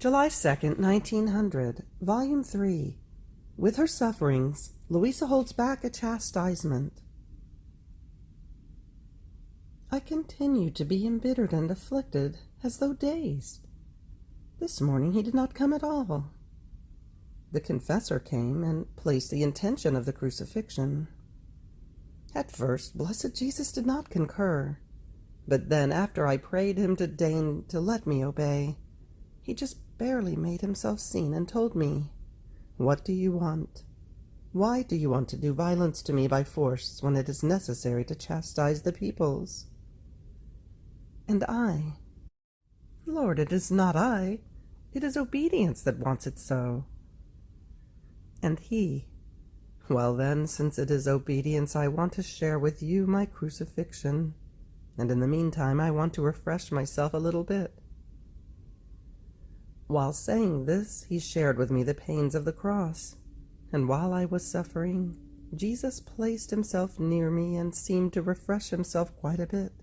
July 2nd, 1900, Volume 3. With her sufferings, Luisa holds back a chastisement. I continued to be embittered and afflicted, as though dazed. This morning he did not come at all. The confessor came and placed the intention of the crucifixion. At first, blessed Jesus did not concur, but then, after I prayed him to deign to let me obey, he just barely made himself seen and told me, "What do you want? Why do you want to do violence to me by force when it is necessary to chastise the peoples?" And I, "Lord, it is not I. It is obedience that wants it so." And he, "Well then, since it is obedience, I want to share with you my crucifixion, and in the meantime I want to refresh myself a little bit." While saying this, he shared with me the pains of the cross, and while I was suffering, Jesus placed himself near me and seemed to refresh himself quite a bit.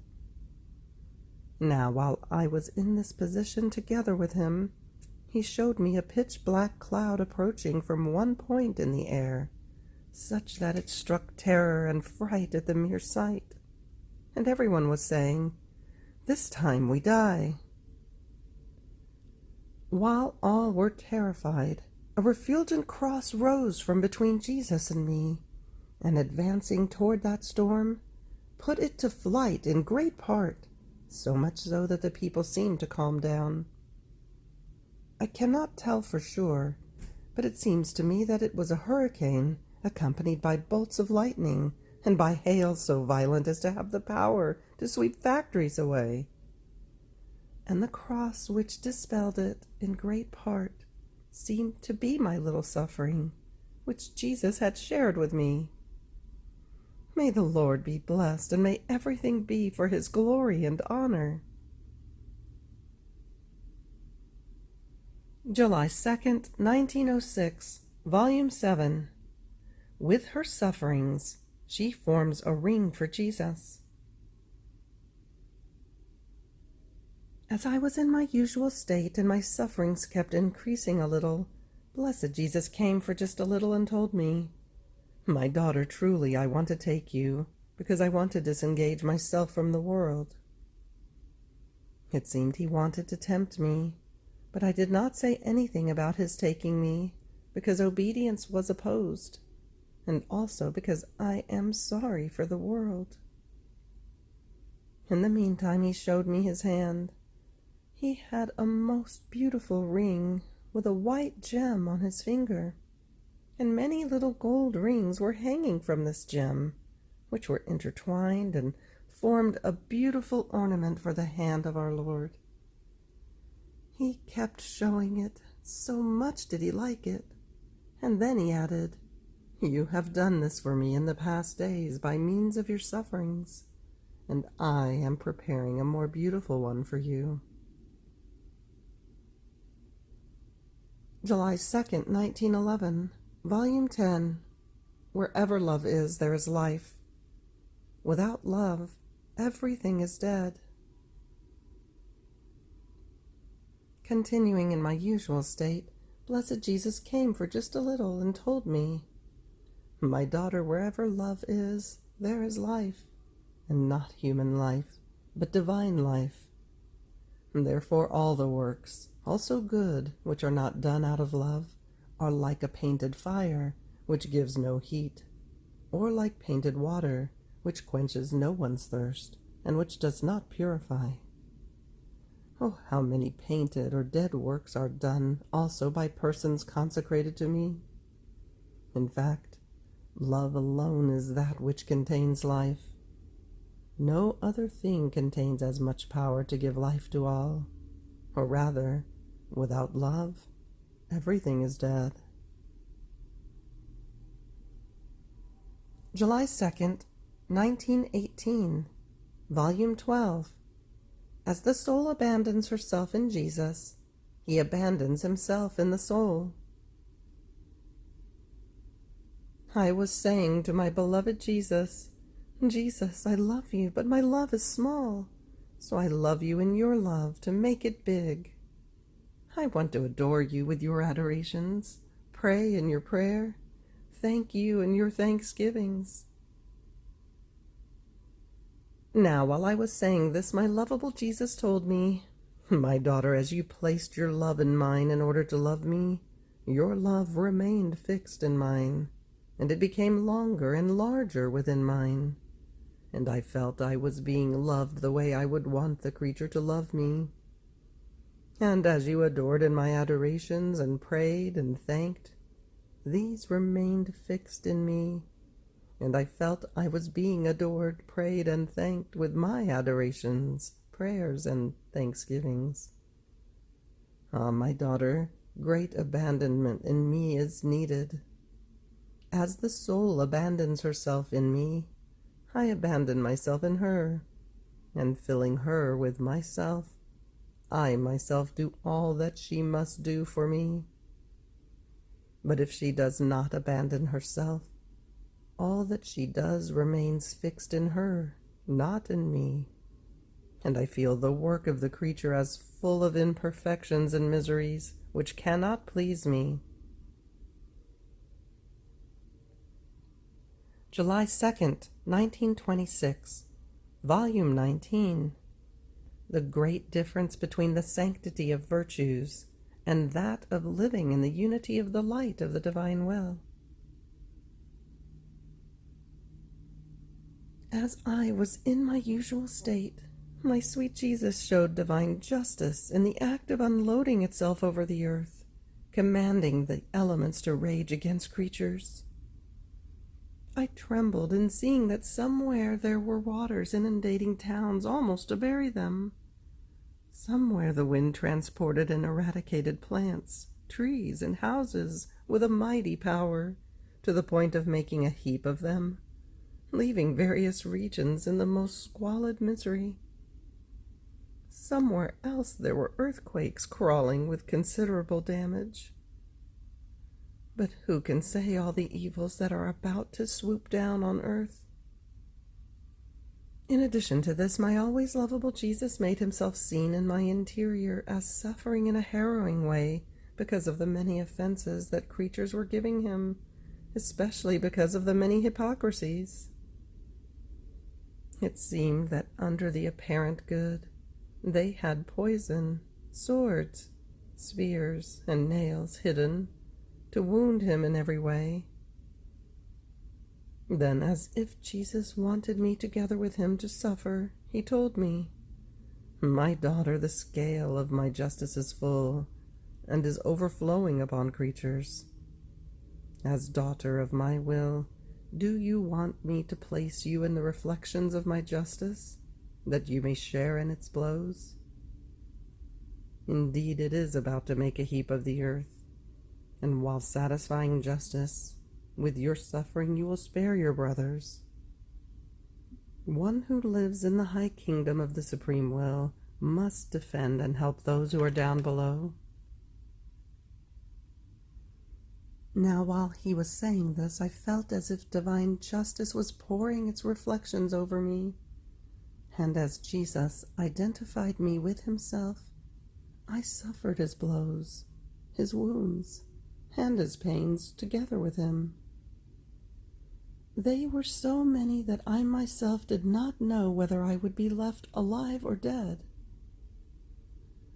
Now, while I was in this position together with him, he showed me a pitch-black cloud approaching from one point in the air, such that it struck terror and fright at the mere sight, and everyone was saying, "This time we die." While all were terrified, a refulgent cross rose from between Jesus and me, and advancing toward that storm, put it to flight in great part, so much so that the people seemed to calm down. I cannot tell for sure, but it seems to me that it was a hurricane accompanied by bolts of lightning and by hail so violent as to have the power to sweep factories away. And the cross which dispelled it in great part seemed to be my little suffering, which Jesus had shared with me. May the Lord be blessed, and may everything be for his glory and honor. July 2nd, 1906, Volume 7. With her sufferings, she forms a ring for Jesus. As I was in my usual state and my sufferings kept increasing a little, blessed Jesus came for just a little and told me, "My daughter, truly I want to take you, because I want to disengage myself from the world." It seemed he wanted to tempt me, but I did not say anything about his taking me, because obedience was opposed, and also because I am sorry for the world. In the meantime he showed me his hand. He had a most beautiful ring with a white gem on his finger, and many little gold rings were hanging from this gem, which were intertwined and formed a beautiful ornament for the hand of our Lord. He kept showing it, so much did he like it, and then he added, "You have done this for me in the past days by means of your sufferings, and I am preparing a more beautiful one for you." July 2nd, 1911, Volume 10. Wherever love is, there is life. Without love, everything is dead. Continuing in my usual state, blessed Jesus came for just a little and told me, "My daughter, wherever love is, there is life, and not human life, but divine life. Therefore all the works, also good, which are not done out of love, are like a painted fire, which gives no heat, or like painted water, which quenches no one's thirst, and which does not purify." Oh, how many painted or dead works are done also by persons consecrated to me! In fact, love alone is that which contains life. No other thing contains as much power to give life to all, or rather, without love, everything is dead. July 2nd, 1918, Volume 12. As the soul abandons herself in Jesus, he abandons himself in the soul. I was saying to my beloved Jesus, "Jesus, I love you, but my love is small, so I love you in your love to make it big. I want to adore you with your adorations, pray in your prayer, thank you in your thanksgivings. Now, while I was saying this, my lovable Jesus told me, "My daughter, as you placed your love in mine in order to love me, your love remained fixed in mine, and it became longer and larger within mine. And I felt I was being loved the way I would want the creature to love me. And as you adored in my adorations and prayed and thanked, these remained fixed in me, and I felt I was being adored, prayed, and thanked with my adorations, prayers, and thanksgivings. Ah, my daughter, great abandonment in me is needed. As the soul abandons herself in me, I abandon myself in her, and filling her with myself, I myself do all that she must do for me. But if she does not abandon herself, all that she does remains fixed in her, not in me, and I feel the work of the creature as full of imperfections and miseries which cannot please me." July 2nd, 1926, Volume 19. The great difference between the sanctity of virtues and that of living in the unity of the light of the divine will. As I was in my usual state, my sweet Jesus showed divine justice in the act of unloading itself over the earth, commanding the elements to rage against creatures. I trembled in seeing that somewhere there were waters inundating towns almost to bury them. Somewhere the wind transported and eradicated plants, trees, and houses with a mighty power, to the point of making a heap of them, leaving various regions in the most squalid misery. Somewhere else there were earthquakes crawling with considerable damage. But who can say all the evils that are about to swoop down on earth? In addition to this, my always lovable Jesus made himself seen in my interior as suffering in a harrowing way because of the many offenses that creatures were giving him, especially because of the many hypocrisies. It seemed that under the apparent good, they had poison, swords, spears, and nails hidden to wound him in every way. Then, as if Jesus wanted me together with him to suffer, he told me, "My daughter, the scale of my justice is full, and is overflowing upon creatures. As daughter of my will, do you want me to place you in the reflections of my justice, that you may share in its blows? Indeed, it is about to make a heap of the earth, and while satisfying justice, with your suffering you will spare your brothers. One who lives in the high kingdom of the supreme will must defend and help those who are down below." Now, while he was saying this, I felt as if divine justice was pouring its reflections over me, and as Jesus identified me with himself, I suffered his blows, his wounds, and his pains together with him. They were so many that I myself did not know whether I would be left alive or dead.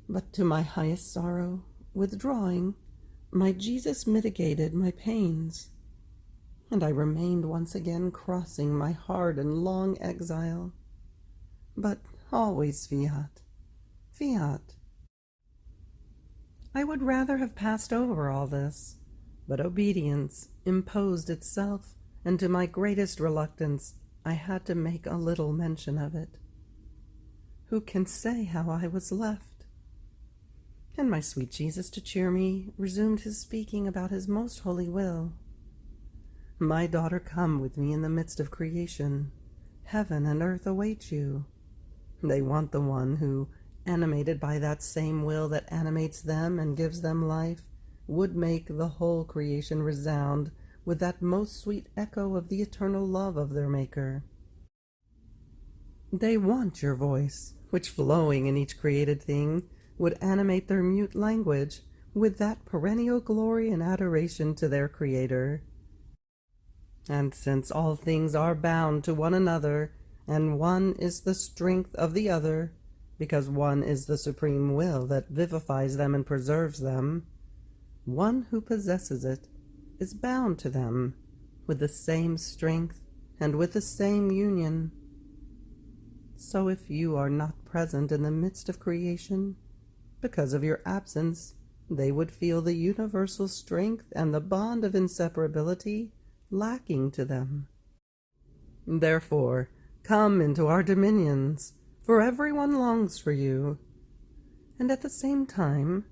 But to my highest sorrow, withdrawing, my Jesus mitigated my pains, and I remained once again crossing my hard and long exile. But always Fiat, Fiat. I would rather have passed over all this, but obedience imposed itself, and to my greatest reluctance I had to make a little mention of it. Who can say how I was left? And my sweet Jesus, to cheer me, resumed his speaking about his most holy will. "My daughter, come with me in the midst of creation. Heaven and earth await you. They want the one who, animated by that same will that animates them and gives them life, would make the whole creation resound with that most sweet echo of the eternal love of their Maker. They want your voice, which flowing in each created thing would animate their mute language with that perennial glory and adoration to their Creator. And since all things are bound to one another, and one is the strength of the other, because one is the supreme will that vivifies them and preserves them, one who possesses it is bound to them with the same strength and with the same union. So if you are not present in the midst of creation, because of your absence, they would feel the universal strength and the bond of inseparability lacking to them. Therefore, come into our dominions, for everyone longs for you. And at the same time,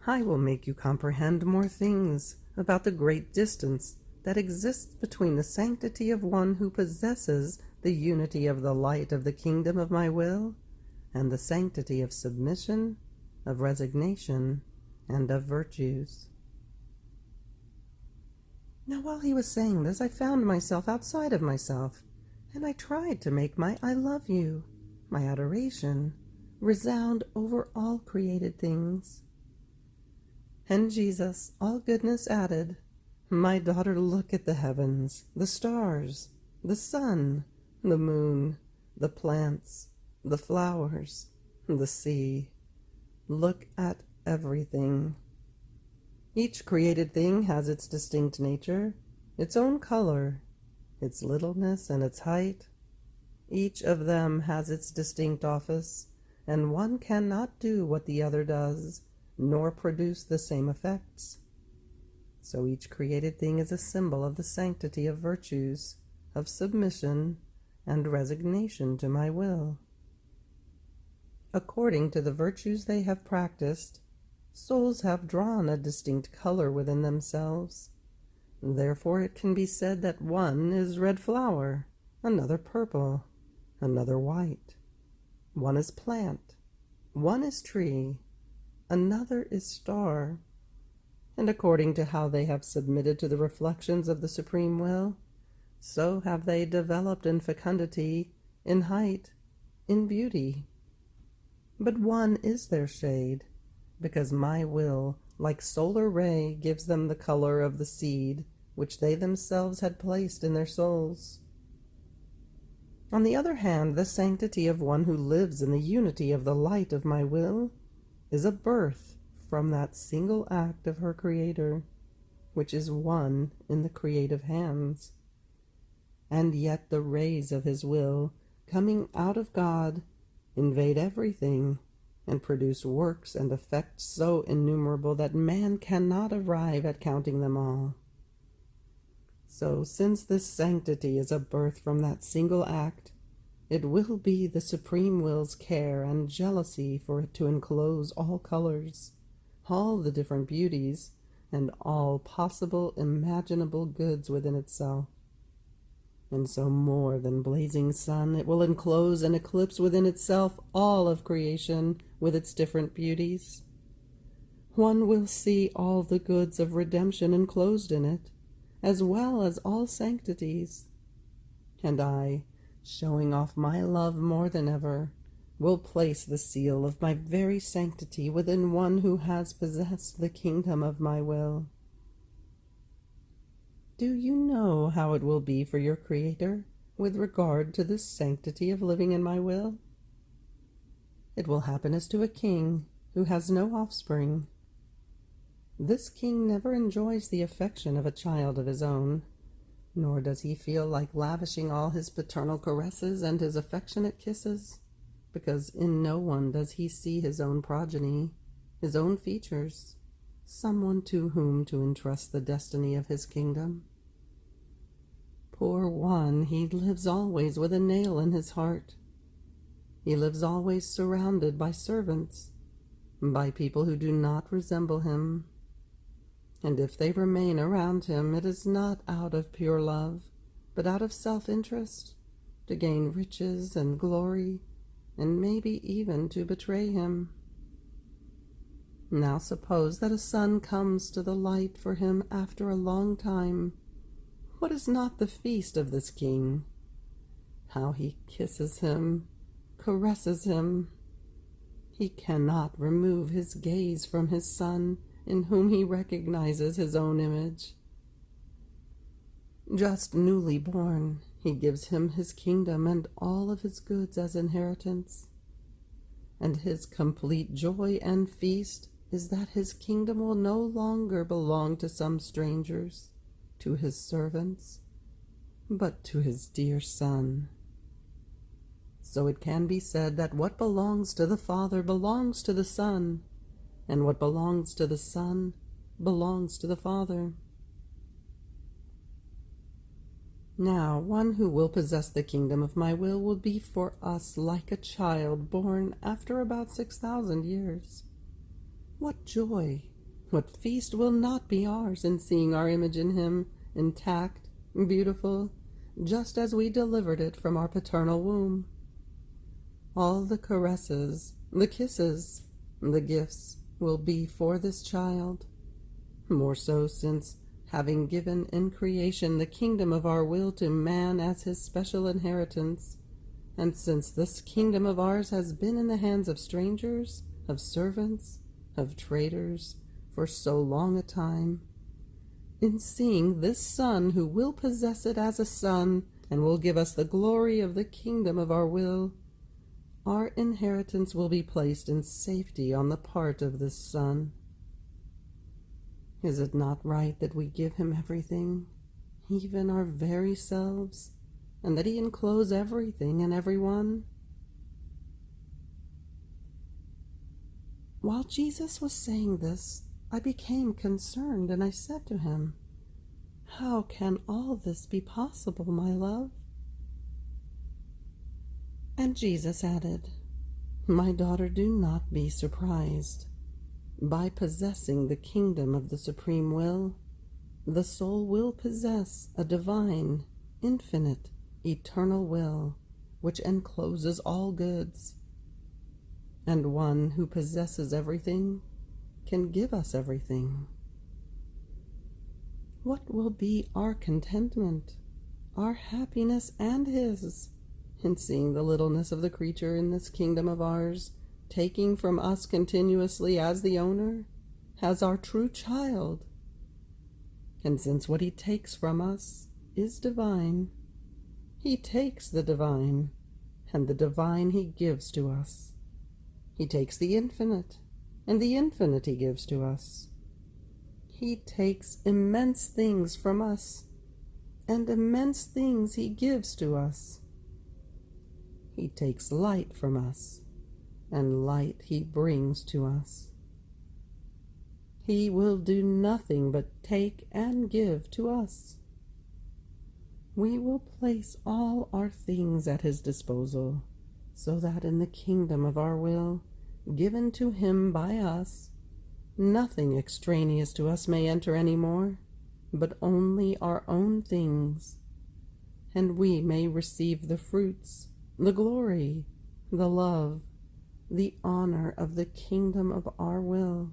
I will make you comprehend more things about the great distance that exists between the sanctity of one who possesses the unity of the light of the kingdom of my will, and the sanctity of submission, of resignation, and of virtues. Now while he was saying this, I found myself outside of myself, and I tried to make my I love you, my adoration, resound over all created things. And Jesus, all goodness, added, "My daughter, look at the heavens, the stars, the sun, the moon, the plants, the flowers, the sea. Look at everything. Each created thing has its distinct nature, its own color, its littleness and its height. Each of them has its distinct office, and one cannot do what the other does, nor produce the same effects. So each created thing is a symbol of the sanctity of virtues, of submission, and resignation to my will. According to the virtues they have practiced, souls have drawn a distinct color within themselves. Therefore it can be said that one is red flower, another purple, another white. One is plant, one is tree, another is star. And according to how they have submitted to the reflections of the supreme will, so have they developed in fecundity, in height, in beauty. But one is their shade, because my will, like solar ray, gives them the color of the seed which they themselves had placed in their souls. On the other hand, the sanctity of one who lives in the unity of the light of my will is a birth from that single act of her Creator, which is one in the creative hands. And yet the rays of his will, coming out of God, invade everything, and produce works and effects so innumerable that man cannot arrive at counting them all. So, since this sanctity is a birth from that single act, it will be the Supreme Will's care and jealousy for it to enclose all colors, all the different beauties, and all possible imaginable goods within itself. And so more than blazing sun, it will enclose and eclipse within itself all of creation with its different beauties. One will see all the goods of redemption enclosed in it, as well as all sanctities. And I, showing off my love more than ever, will place the seal of my very sanctity within one who has possessed the kingdom of my will. Do you know how it will be for your Creator with regard to this sanctity of living in my will? It will happen as to a king who has no offspring. This king never enjoys the affection of a child of his own, nor does he feel like lavishing all his paternal caresses and his affectionate kisses, because in no one does he see his own progeny, his own features, someone to whom to entrust the destiny of his kingdom. Poor one, he lives always with a nail in his heart. He lives always surrounded by servants, by people who do not resemble him. And if they remain around him, it is not out of pure love, but out of self-interest, to gain riches and glory, and maybe even to betray him. Now suppose that a son comes to the light for him after a long time. What is not the feast of this king? How he kisses him, caresses him. he cannot remove his gaze from his Son, in whom he recognizes his own image. Just newly born, he gives him his kingdom and all of his goods as inheritance. And his complete joy and feast is that his kingdom will no longer belong to some strangers, to his servants, but to his dear Son. So it can be said that what belongs to the Father belongs to the Son, and what belongs to the Son belongs to the Father. Now, one who will possess the kingdom of my will be for us like a child born after about 6,000 years. What joy, what feast will not be ours in seeing our image in him, intact, beautiful, just as we delivered it from our paternal womb. All the caresses, the kisses, the gifts will be for this child, more so since, having given in creation the kingdom of our will to man as his special inheritance, and since this kingdom of ours has been in the hands of strangers, of servants, of traitors, for so long a time, in seeing this Son who will possess it as a son and will give us the glory of the kingdom of our will, our inheritance will be placed in safety on the part of this Son. Is it not right that we give him everything, even our very selves, and that he enclose everything and everyone? While Jesus was saying this, I became concerned, and I said to him, "How can all this be possible, my love?" And Jesus added, "My daughter, do not be surprised. By possessing the kingdom of the supreme will, the soul will possess a divine, infinite, eternal will, which encloses all goods. And one who possesses everything can give us everything. What will be our contentment, our happiness and his, in seeing the littleness of the creature in this kingdom of ours, taking from us continuously as the owner, as our true child? And since what he takes from us is divine, he takes the divine, and the divine he gives to us. He takes the infinite, and the infinite he gives to us. He takes immense things from us, and immense things he gives to us. He takes light from us, and light he brings to us. He will do nothing but take and give to us. We will place all our things at his disposal, so that in the kingdom of our will, given to him by us, nothing extraneous to us may enter any more, but only our own things, and we may receive the fruits, the glory, the love, the honor of the kingdom of our will.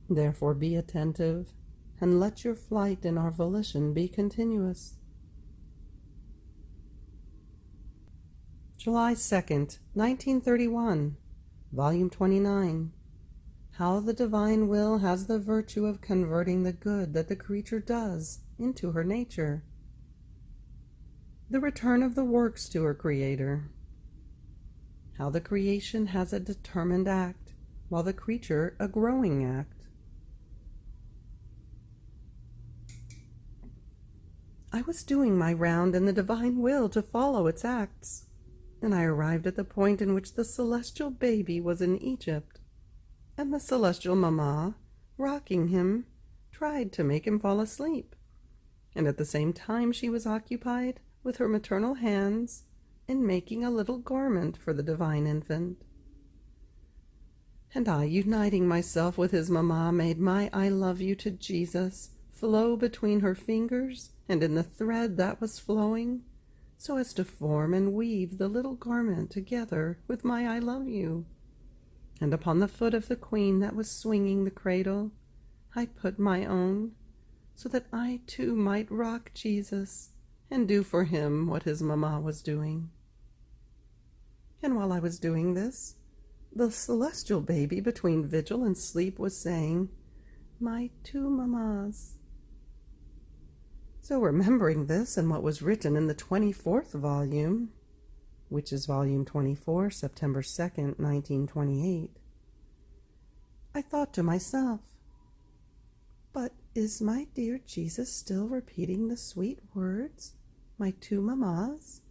Therefore be attentive, and let your flight in our volition be continuous. July 2nd, 1931, Volume 29. How the divine will has the virtue of converting the good that the creature does into her nature. The return of the works to her Creator. How the creation has a determined act, while the creature a growing act. I was doing my round in the divine will to follow its acts, and I arrived at the point in which the celestial baby was in Egypt, and the celestial mamma, rocking him, tried to make him fall asleep, and at the same time she was occupied with her maternal hands in making a little garment for the divine infant. And I, uniting myself with his mamma, made my I love you to Jesus flow between her fingers and in the thread that was flowing, so as to form and weave the little garment together with my I love you. And upon the foot of the queen that was swinging the cradle, I put my own, so that I too might rock Jesus and do for him what his mamma was doing. And while I was doing this, the celestial baby between vigil and sleep was saying, "My two mammas." So remembering this and what was written in the 24th volume, which is volume 24, September 2nd, 1928, I thought to myself, but is my dear Jesus still repeating the sweet words, "My two mammas"?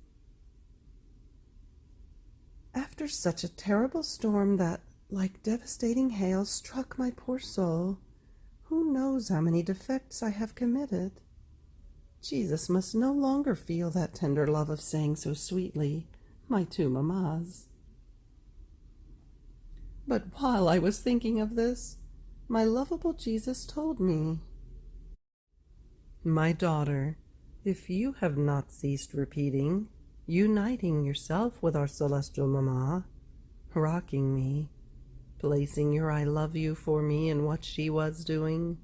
After such a terrible storm that, like devastating hail, struck my poor soul, who knows how many defects I have committed? Jesus must no longer feel that tender love of saying so sweetly, "My two mammas." But while I was thinking of this, my lovable Jesus told me, "My daughter, if you have not ceased repeating, uniting yourself with our celestial mamma, rocking me, placing your I love you for me in what she was doing,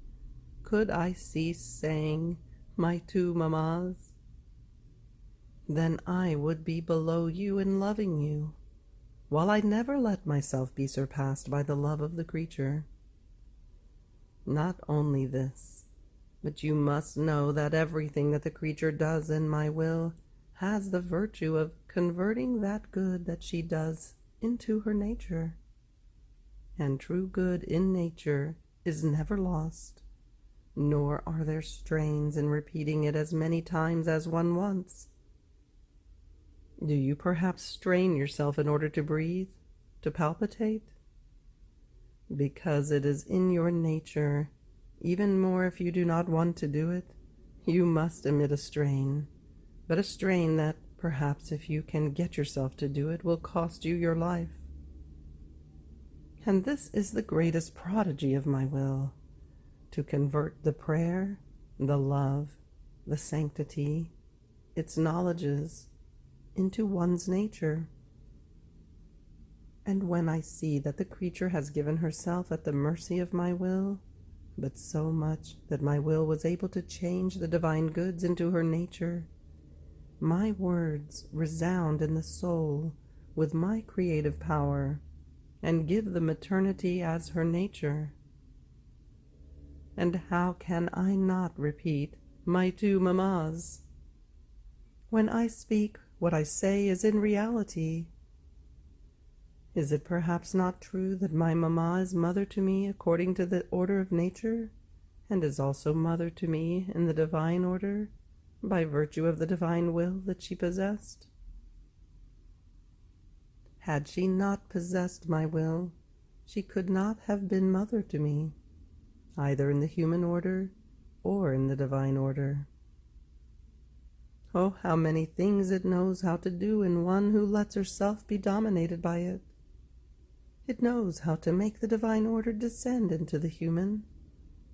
could I cease saying, 'My two mammas'? Then I would be below you in loving you, while I never let myself be surpassed by the love of the creature. Not only this, but you must know that everything that the creature does in my will has the virtue of converting that good that she does into her nature. And true good in nature is never lost, nor are there strains in repeating it as many times as one wants. Do you perhaps strain yourself in order to breathe, to palpitate? Because it is in your nature, even more if you do not want to do it, you must emit a strain, but a strain that, perhaps if you can get yourself to do it, will cost you your life. And this is the greatest prodigy of my will, to convert the prayer, the love, the sanctity, its knowledges, into one's nature. And when I see that the creature has given herself at the mercy of my will, but so much that my will was able to change the divine goods into her nature, my words resound in the soul with my creative power, and give the maternity as her nature. And how can I not repeat, "My two mammas"? When I speak, what I say is in reality. Is it perhaps not true that my mamma is mother to me according to the order of nature, and is also mother to me in the divine order, by virtue of the divine will that she possessed? Had she not possessed my will, she could not have been mother to me, either in the human order or in the divine order. Oh, how many things it knows how to do in one who lets herself be dominated by it. It knows how to make the divine order descend into the human,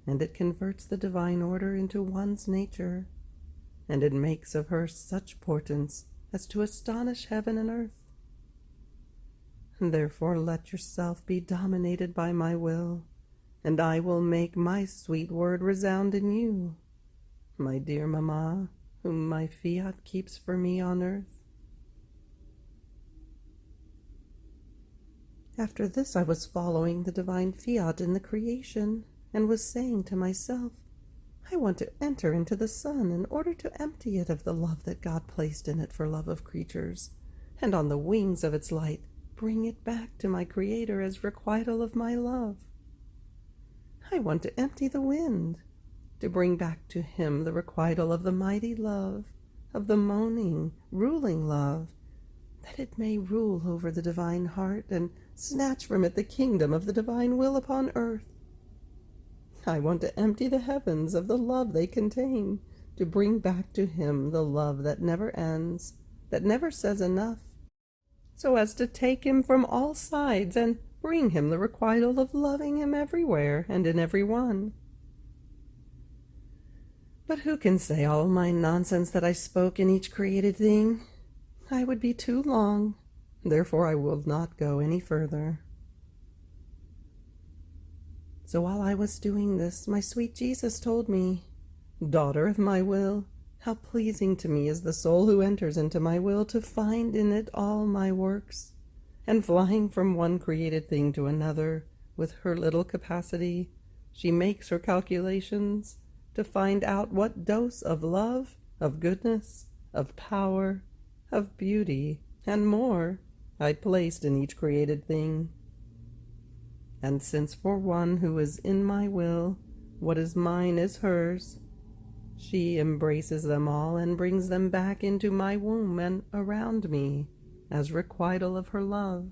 and it converts the divine order into one's nature, and it makes of her such portents as to astonish heaven and earth. Therefore let yourself be dominated by my will, and I will make my sweet word resound in you, my dear mamma, whom my Fiat keeps for me on earth. After this I was following the divine Fiat in the creation, and was saying to myself, I want to enter into the sun in order to empty it of the love that God placed in it for love of creatures, and on the wings of its light bring it back to my Creator as requital of my love. I want to empty the wind, to bring back to him the requital of the mighty love, of the moaning, ruling love, that it may rule over the divine heart and snatch from it the kingdom of the divine will upon earth. I want to empty the heavens of the love they contain, to bring back to him the love that never ends, that never says enough, so as to take him from all sides and bring him the requital of loving him everywhere and in every one. But who can say all my nonsense that I spoke in each created thing? I would be too long, therefore I will not go any further. So while I was doing this, my sweet Jesus told me, Daughter of my will, how pleasing to me is the soul who enters into my will to find in it all my works, and flying from one created thing to another with her little capacity, she makes her calculations to find out what dose of love, of goodness, of power, of beauty, and more I placed in each created thing. And since for one who is in my will, what is mine is hers, she embraces them all and brings them back into my womb and around me as requital of her love.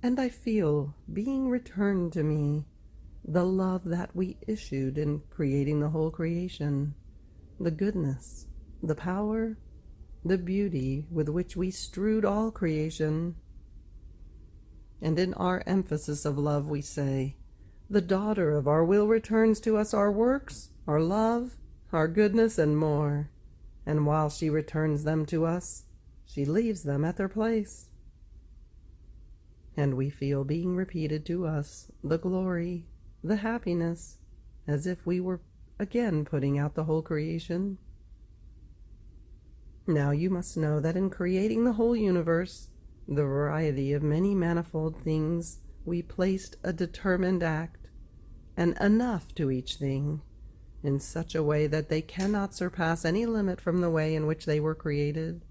And I feel being returned to me the love that we issued in creating the whole creation, the goodness, the power, the beauty with which we strewed all creation. And in our emphasis of love we say, the daughter of our will returns to us our works, our love, our goodness, and more. And while she returns them to us, she leaves them at their place. And we feel being repeated to us the glory, the happiness, as if we were again putting out the whole creation. Now you must know that in creating the whole universe, the variety of many manifold things, we placed a determined act, and enough to each thing, in such a way that they cannot surpass any limit from the way in which they were created.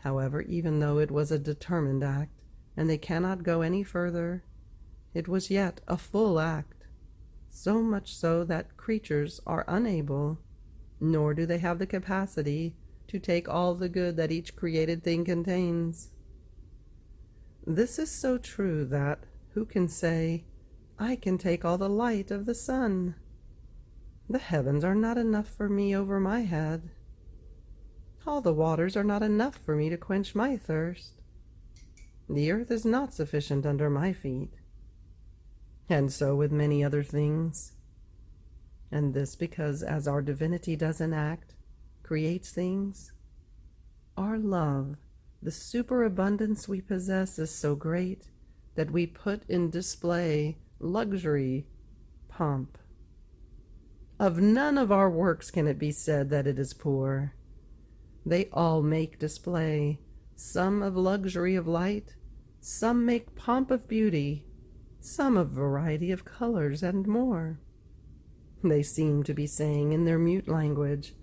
However, even though it was a determined act, and they cannot go any further, it was yet a full act, so much so that creatures are unable, nor do they have the capacity to take all the good that each created thing contains. This is so true that who can say, I can take all the light of the sun? The heavens are not enough for me over my head. All the waters are not enough for me to quench my thirst. The earth is not sufficient under my feet. And so with many other things. And this because as our divinity does an act, creates things, our love, the superabundance we possess, is so great that we put in display luxury, pomp. Of none of our works can it be said that it is poor. They all make display, some of luxury of light, some make pomp of beauty, some of variety of colors, and more. They seem to be saying in their mute language,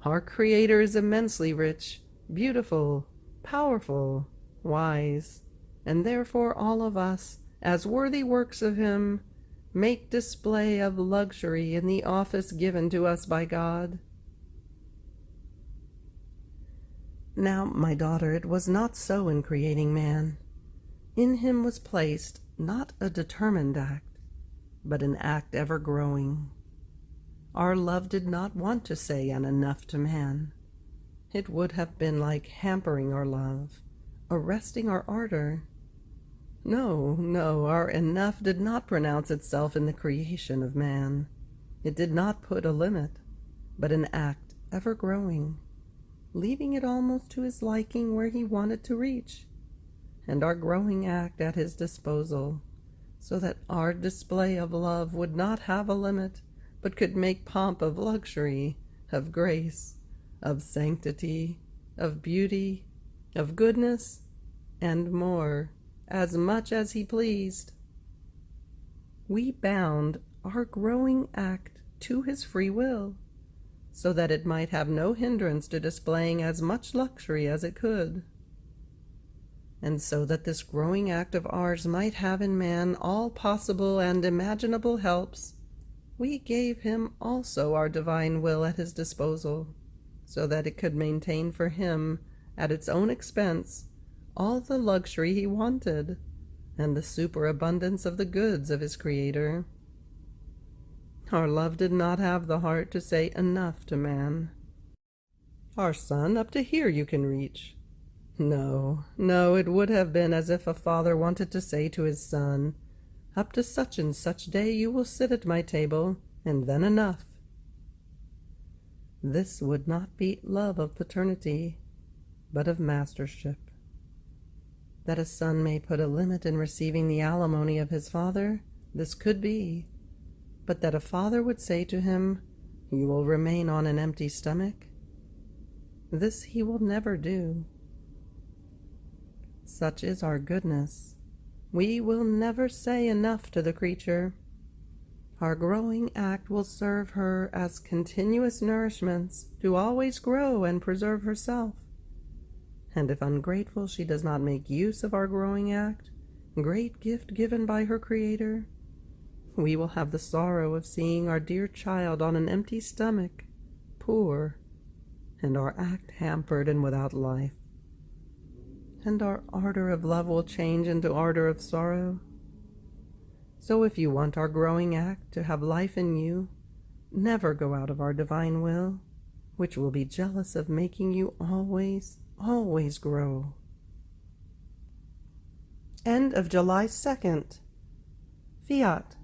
our Creator is immensely rich, beautiful, powerful, wise, and therefore all of us, as worthy works of Him, make display of luxury in the office given to us by God. Now, my daughter, it was not so in creating man. In him was placed not a determined act, but an act ever growing. Our love did not want to say an enough to man. It would have been like hampering our love, arresting our ardor. No, no, our enough did not pronounce itself in the creation of man. It did not put a limit, but an act ever growing, leaving it almost to his liking where he wanted to reach, and our growing act at his disposal, so that our display of love would not have a limit, but could make pomp of luxury, of grace, of sanctity, of beauty, of goodness, and more, as much as he pleased. We bound our growing act to his free will, so that it might have no hindrance to displaying as much luxury as it could. And so that this growing act of ours might have in man all possible and imaginable helps, we gave him also our divine will at his disposal, so that it could maintain for him, at its own expense, all the luxury he wanted, and the superabundance of the goods of his Creator. Our love did not have the heart to say enough to man. Our son, up to here you can reach. No, no, it would have been as if a father wanted to say to his son, up to such and such day you will sit at my table, and then enough. This would not be love of paternity, but of mastership. That a son may put a limit in receiving the alimony of his father, this could be, but that a father would say to him, you will remain on an empty stomach, this he will never do. Such is our goodness. We will never say enough to the creature. Our growing act will serve her as continuous nourishments to always grow and preserve herself. And if ungrateful she does not make use of our growing act, great gift given by her Creator, we will have the sorrow of seeing our dear child on an empty stomach, poor, and our act hampered and without life. And our ardor of love will change into ardor of sorrow. So if you want our growing act to have life in you, never go out of our divine will, which will be jealous of making you always, always grow. End of July 2nd. Fiat.